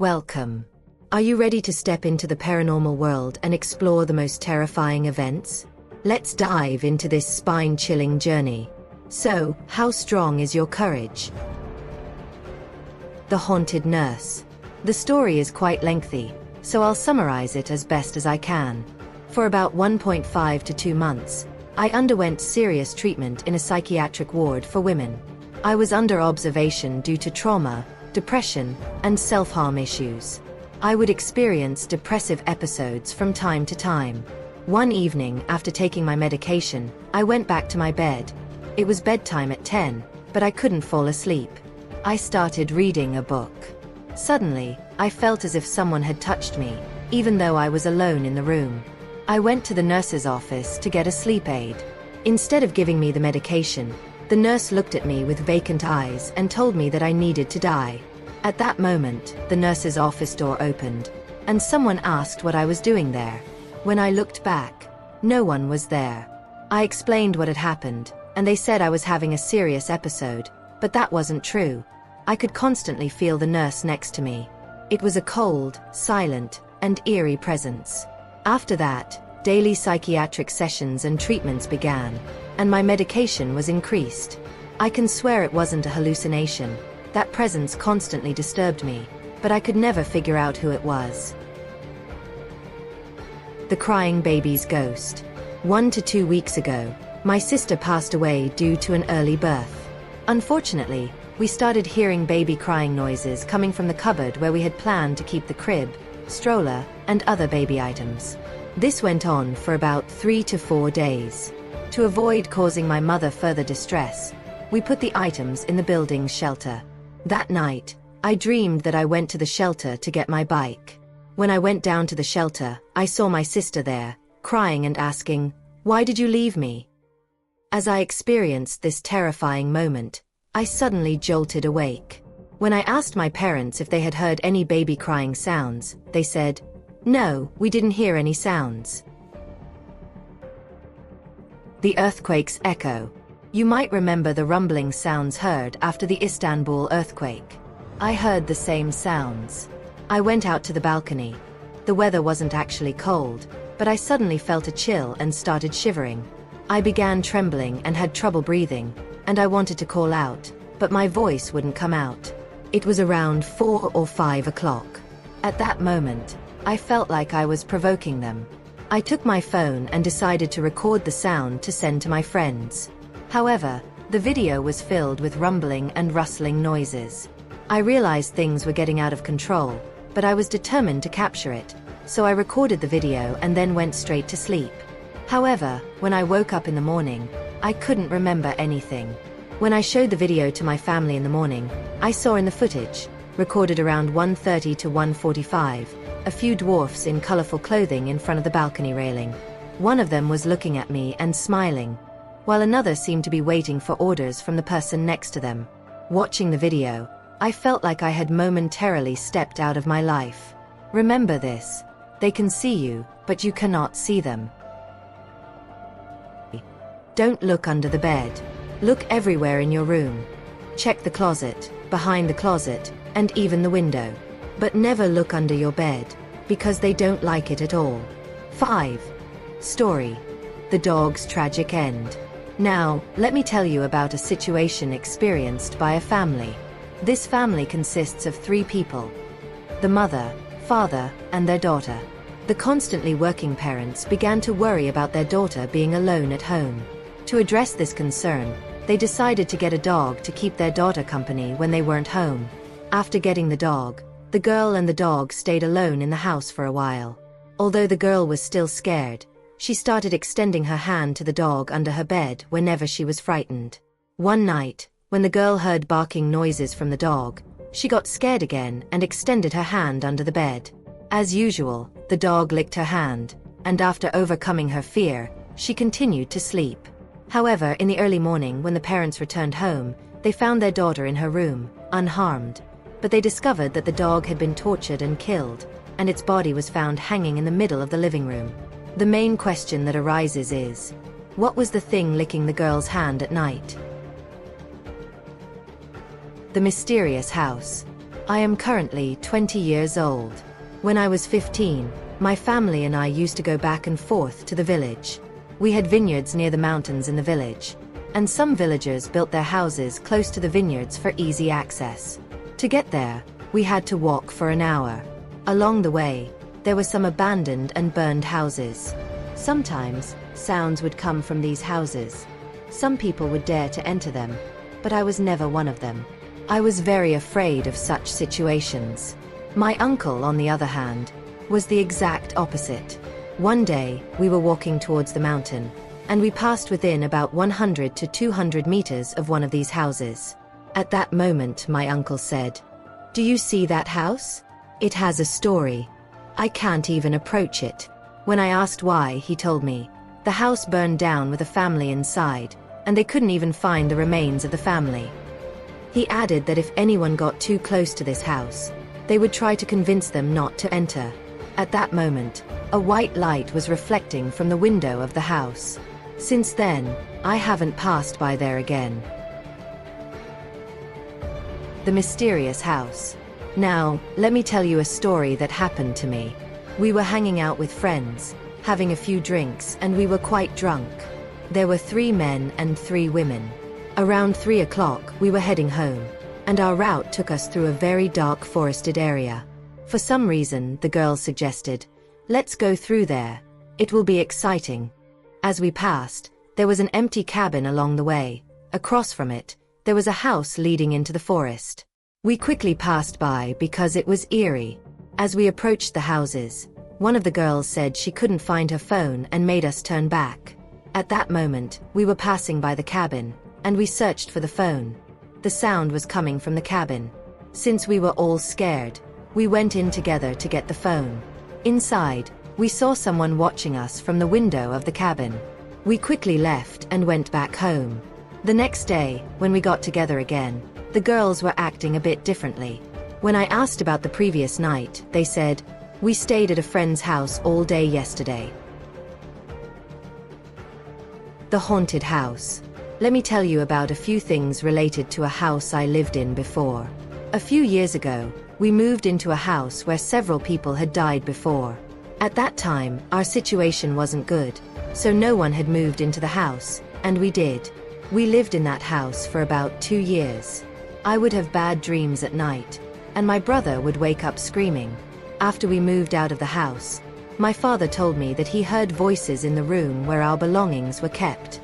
Welcome. Are you ready to step into the paranormal world and explore the most terrifying events? Let's dive into this spine-chilling journey. So, how strong is your courage? The Haunted Nurse. The story is quite lengthy, so I'll summarize it as best as I can. For about 1.5 to 2 months, I underwent serious treatment in a psychiatric ward for women. I was under observation due to trauma, depression, and self-harm issues. I would experience depressive episodes from time to time. One evening, after taking my medication, I went back to my bed. It was bedtime at 10, but I couldn't fall asleep. I started reading a book. Suddenly, I felt as if someone had touched me, even though I was alone in the room. I went to the nurse's office to get a sleep aid. Instead of giving me the medication, the nurse looked at me with vacant eyes and told me that I needed to die. At that moment, the nurse's office door opened, and someone asked what I was doing there. When I looked back, no one was there. I explained what had happened, and they said I was having a serious episode, but that wasn't true. I could constantly feel the nurse next to me. It was a cold, silent, and eerie presence. After that, daily psychiatric sessions and treatments began, and my medication was increased. I can swear it wasn't a hallucination. That presence constantly disturbed me, but I could never figure out who it was. The Crying Baby's Ghost. 1 to 2 weeks ago, my sister passed away due to an early birth. Unfortunately, we started hearing baby crying noises coming from the cupboard where we had planned to keep the crib, stroller, and other baby items. This went on for about 3 to 4 days. To avoid causing my mother further distress, we put the items in the building's shelter. That night, I dreamed that I went to the shelter to get my bike. When I went down to the shelter, I saw my sister there, crying and asking, "Why did you leave me?" As I experienced this terrifying moment, I suddenly jolted awake. When I asked my parents if they had heard any baby crying sounds, they said, "No, we didn't hear any sounds." The earthquake's echo. You might remember the rumbling sounds heard after the Istanbul earthquake. I heard the same sounds. I went out to the balcony. The weather wasn't actually cold, but I suddenly felt a chill and started shivering. I began trembling and had trouble breathing, and I wanted to call out, but my voice wouldn't come out. It was around 4 or 5 o'clock. At that moment, I felt like I was provoking them. I took my phone and decided to record the sound to send to my friends. However, the video was filled with rumbling and rustling noises. I realized things were getting out of control, but I was determined to capture it, so I recorded the video and then went straight to sleep. However, when I woke up in the morning, I couldn't remember anything. When I showed the video to my family in the morning, I saw in the footage, recorded around 1:30 to 1:45, a few dwarfs in colorful clothing in front of the balcony railing. One of them was looking at me and smiling, while another seemed to be waiting for orders from the person next to them. Watching the video, I felt like I had momentarily stepped out of my life. Remember this: they can see you, but you cannot see them. Don't look under the bed. Look everywhere in your room. Check the closet, behind the closet, and even the window. But never look under your bed, because they don't like it at all. 5. Story. The dog's tragic end. Now, let me tell you about a situation experienced by a family. This family consists of 3 people: the mother, father, and their daughter. The constantly working parents began to worry about their daughter being alone at home. To address this concern, they decided to get a dog to keep their daughter company when they weren't home. After getting the dog, the girl and the dog stayed alone in the house for a while. Although the girl was still scared, she started extending her hand to the dog under her bed whenever she was frightened. One night, when the girl heard barking noises from the dog, she got scared again and extended her hand under the bed. As usual, the dog licked her hand, and after overcoming her fear, she continued to sleep. However, in the early morning when the parents returned home, they found their daughter in her room, unharmed. But they discovered that the dog had been tortured and killed, and its body was found hanging in the middle of the living room. The main question that arises is, what was the thing licking the girl's hand at night? The Mysterious House. I am currently 20 years old. When I was 15, my family and I used to go back and forth to the village. We had vineyards near the mountains in the village, and some villagers built their houses close to the vineyards for easy access. To get there, we had to walk for an hour. Along the way, there were some abandoned and burned houses. Sometimes, sounds would come from these houses. Some people would dare to enter them, but I was never one of them. I was very afraid of such situations. My uncle, on the other hand, was the exact opposite. One day, we were walking towards the mountain, and we passed within about 100 to 200 meters of one of these houses. At that moment, my uncle said, "Do you see that house? It has a story. I can't even approach it." When I asked why, he told me, the house burned down with a family inside, and they couldn't even find the remains of the family. He added that if anyone got too close to this house, they would try to convince them not to enter. At that moment, a white light was reflecting from the window of the house. Since then, I haven't passed by there again. The mysterious house. Now, let me tell you a story that happened to me. We were hanging out with friends, having a few drinks, and we were quite drunk. There were 3 men and 3 women. Around 3 o'clock, we were heading home, and our route took us through a very dark forested area. For some reason, the girls suggested, "Let's go through there. It will be exciting." As we passed, there was an empty cabin along the way. Across from it, there was a house leading into the forest. We quickly passed by because it was eerie. As we approached the houses, one of the girls said she couldn't find her phone and made us turn back. At that moment, we were passing by the cabin, and we searched for the phone. The sound was coming from the cabin. Since we were all scared, we went in together to get the phone. Inside, we saw someone watching us from the window of the cabin. We quickly left and went back home. The next day, when we got together again, the girls were acting a bit differently. When I asked about the previous night, they said, "We stayed at a friend's house all day yesterday." The haunted house. Let me tell you about a few things related to a house I lived in before. A few years ago, we moved into a house where several people had died before. At that time, our situation wasn't good, so no one had moved into the house, and we did. We lived in that house for about 2 years. I would have bad dreams at night, and my brother would wake up screaming. After we moved out of the house, my father told me that he heard voices in the room where our belongings were kept.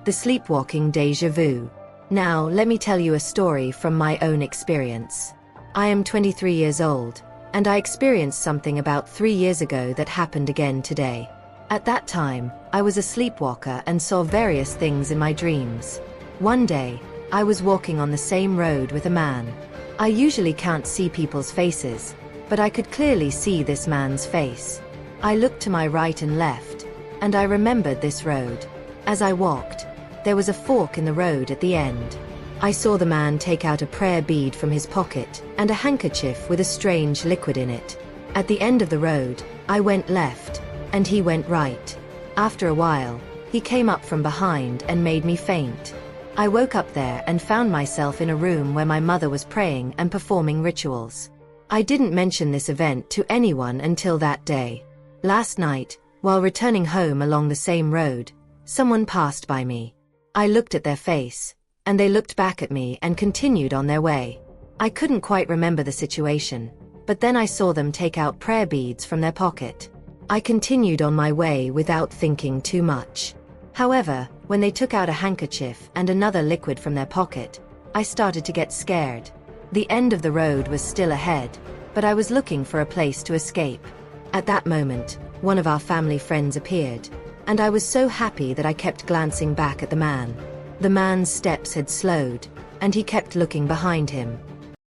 The sleepwalking déjà vu. Now, let me tell you a story from my own experience. I am 23 years old, and I experienced something about 3 years ago that happened again today. At that time, I was a sleepwalker and saw various things in my dreams. One day, I was walking on the same road with a man. I usually can't see people's faces, but I could clearly see this man's face. I looked to my right and left, and I remembered this road. As I walked, there was a fork in the road at the end. I saw the man take out a prayer bead from his pocket and a handkerchief with a strange liquid in it. At the end of the road, I went left, and he went right. After a while, he came up from behind and made me faint. I woke up there and found myself in a room where my mother was praying and performing rituals. I didn't mention this event to anyone until that day. Last night, while returning home along the same road, someone passed by me. I looked at their face, and they looked back at me and continued on their way. I couldn't quite remember the situation, but then I saw them take out prayer beads from their pocket. I continued on my way without thinking too much. However, when they took out a handkerchief and another liquid from their pocket, I started to get scared. The end of the road was still ahead, but I was looking for a place to escape. At that moment, one of our family friends appeared, and I was so happy that I kept glancing back at the man. The man's steps had slowed, and he kept looking behind him.